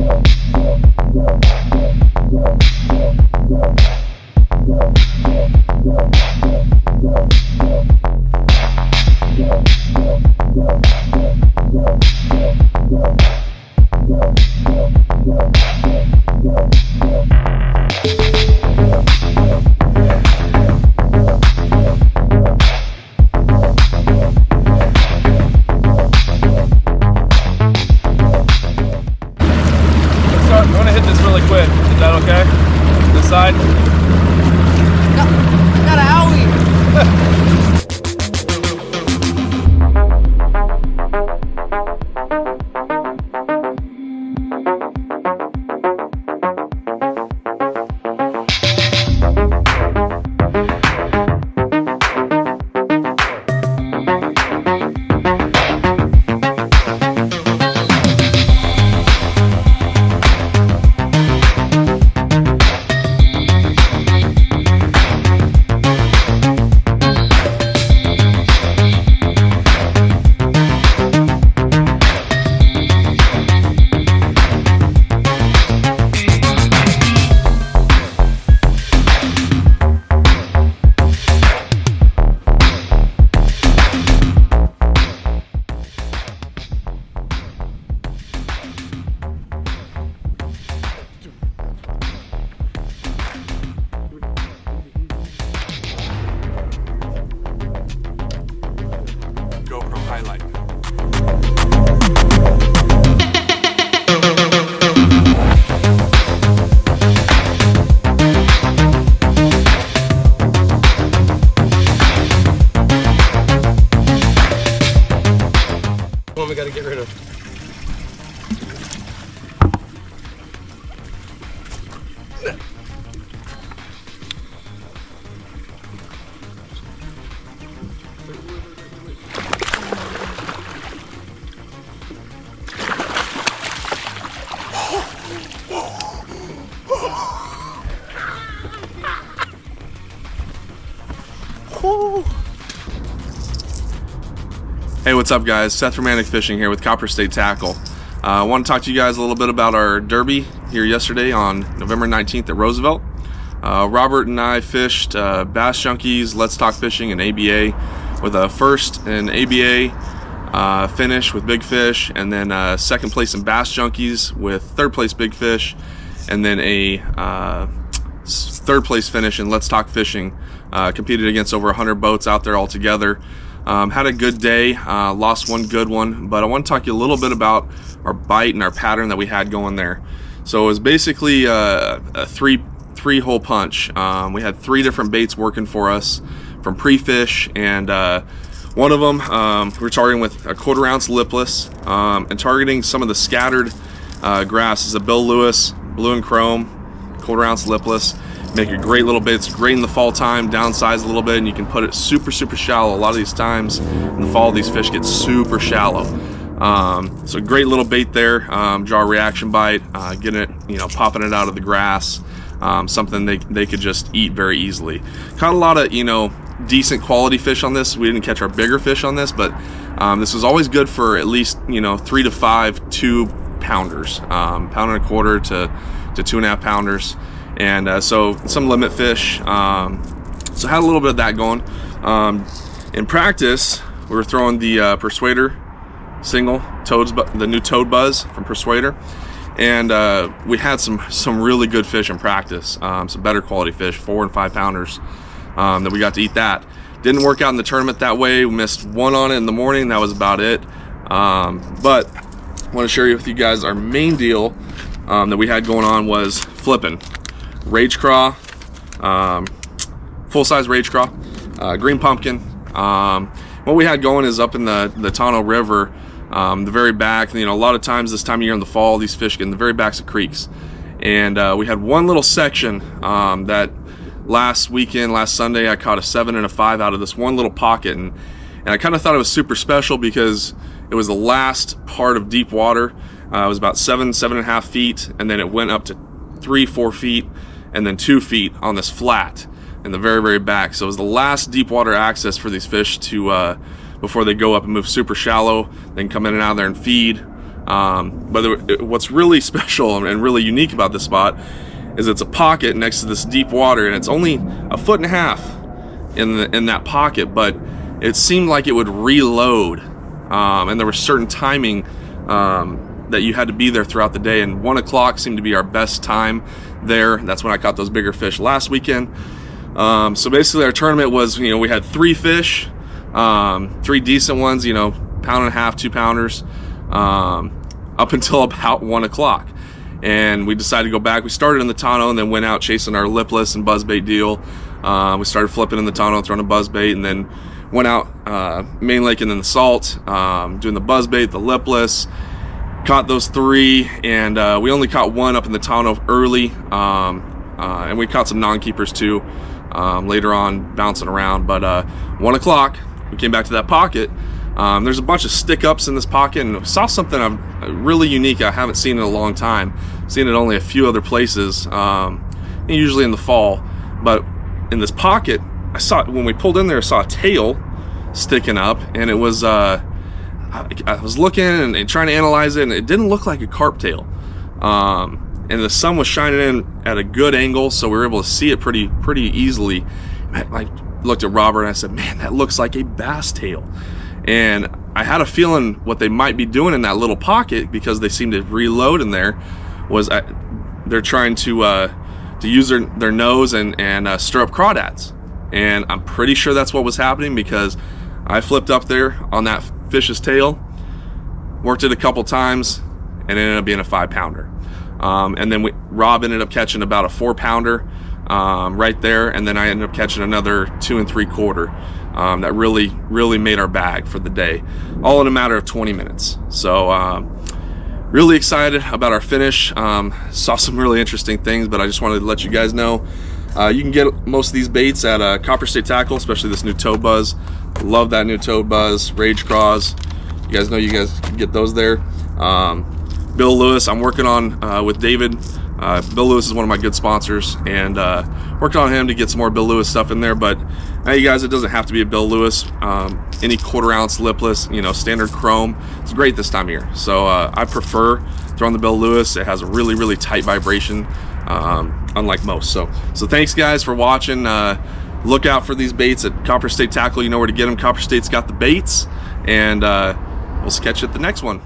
I'm gonna hit this really quick. Is that okay? This side? I got an owie. Highlight. One we gotta get rid of. Hey, what's up guys? Seth Romantic Fishing here with Copper State Tackle. I want to talk to you guys a little bit about our derby here yesterday on November 19th at Roosevelt. Robert and I fished Bass Junkies, Let's Talk Fishing, and ABA with a first in ABA finish with big fish, and then second place in Bass Junkies with third place big fish, and then a third place finish in Let's Talk Fishing. Competed against over 100 boats out there all together. Had a good day, lost one good one, but I want to talk to you a little bit about our bite and our pattern that we had going there. So it was basically a three-hole punch. We had 3 different baits working for us from pre-fish, and one of them we're targeting with a 1/4 ounce lipless, and targeting some of the scattered grasses, a Bill Lewis blue and chrome 1/4 ounce lipless. Make a great little bait. It's great in the fall time, downsize a little bit, and you can put it super shallow. A lot of these times in the fall, these fish get super shallow. So great little bait there. Draw a reaction bite, getting it, popping it out of the grass. Something they could just eat very easily. Caught a lot of decent quality fish on this. We didn't catch our bigger fish on this, but this was always good for at least 3 to 5 2-pounders, pound and a quarter to 2.5 pounders. And so some limit fish, so had a little bit of that going. In practice, we were throwing the Persuader single, the new Toad Buzz from Persuader, and we had some really good fish in practice, some better quality fish, 4 and 5 pounders, that we got to eat. That didn't work out in the tournament that way. We missed one on it in the morning. That was about it. But I want to share with you guys our main deal that we had going on was flipping. Rage craw, full-size rage craw, green pumpkin. What we had going is up in the Tonto River, the very back. A lot of times this time of year in the fall, these fish get in the very backs of creeks. And we had one little section that last Sunday, I caught a 7 and a 5 out of this one little pocket. And I kind of thought it was super special because it was the last part of deep water. It was about 7.5 feet, and then it went up to 3-4 feet, and then 2 feet on this flat in the very back. So it was the last deep water access for these fish to before they go up and move super shallow. They can come in and out of there and feed. But what's really special and really unique about this spot is it's a pocket next to this deep water, and it's only 1.5 feet in that pocket, but it seemed like it would reload, and there was certain timing that you had to be there throughout the day, and 1 o'clock seemed to be our best time there. That's when I caught those bigger fish last weekend. So basically our tournament was, we had 3 fish, 3 decent ones, 1.5 pound, 2 pounders, up until about 1 o'clock. And we decided to go back. We started in the tonneau and then went out chasing our lipless and buzzbait deal. We started flipping in the tonneau, throwing a buzzbait, and then went out main lake and then the salt, doing the buzzbait, the lipless. Caught those 3, and we only caught 1 up in the tonneau early, and we caught some non-keepers too later on, bouncing around. But 1 o'clock, we came back to that pocket. There's a bunch of stick-ups in this pocket, and saw something really unique I haven't seen in a long time. Seen it only a few other places, usually in the fall. But in this pocket, I saw, when we pulled in there, I saw a tail sticking up, and it was I was looking and trying to analyze it, and it didn't look like a carp tail. And the sun was shining in at a good angle, so we were able to see it pretty easily. I looked at Robert and I said, "Man, that looks like a bass tail." And I had a feeling what they might be doing in that little pocket, because they seem to reload in there, was they're trying to use their nose and stir up crawdads. And I'm pretty sure that's what was happening, because I flipped up there on that fish's tail, worked it a couple times, and it ended up being a 5 pounder. And then Rob ended up catching about a 4 pounder right there, and then I ended up catching another 2 3/4 that really made our bag for the day, all in a matter of 20 minutes. So really excited about our finish. Saw some really interesting things, but I just wanted to let you guys know you can get most of these baits at Copper State Tackle, especially this new toad buzz. Love that new toad buzz, rage craws. You guys know you guys can get those there. Bill Lewis, I'm working on with David. Bill Lewis is one of my good sponsors, and working on him to get some more Bill Lewis stuff in there. But you guys, it doesn't have to be a Bill Lewis. Any 1/4 ounce lipless, standard chrome, it's great this time of year. So I prefer throwing the Bill Lewis. It has a really tight vibration, unlike most. So thanks guys for watching. Look out for these baits at Copper State Tackle. You know where to get them. Copper State's got the baits, and we'll catch you at the next one.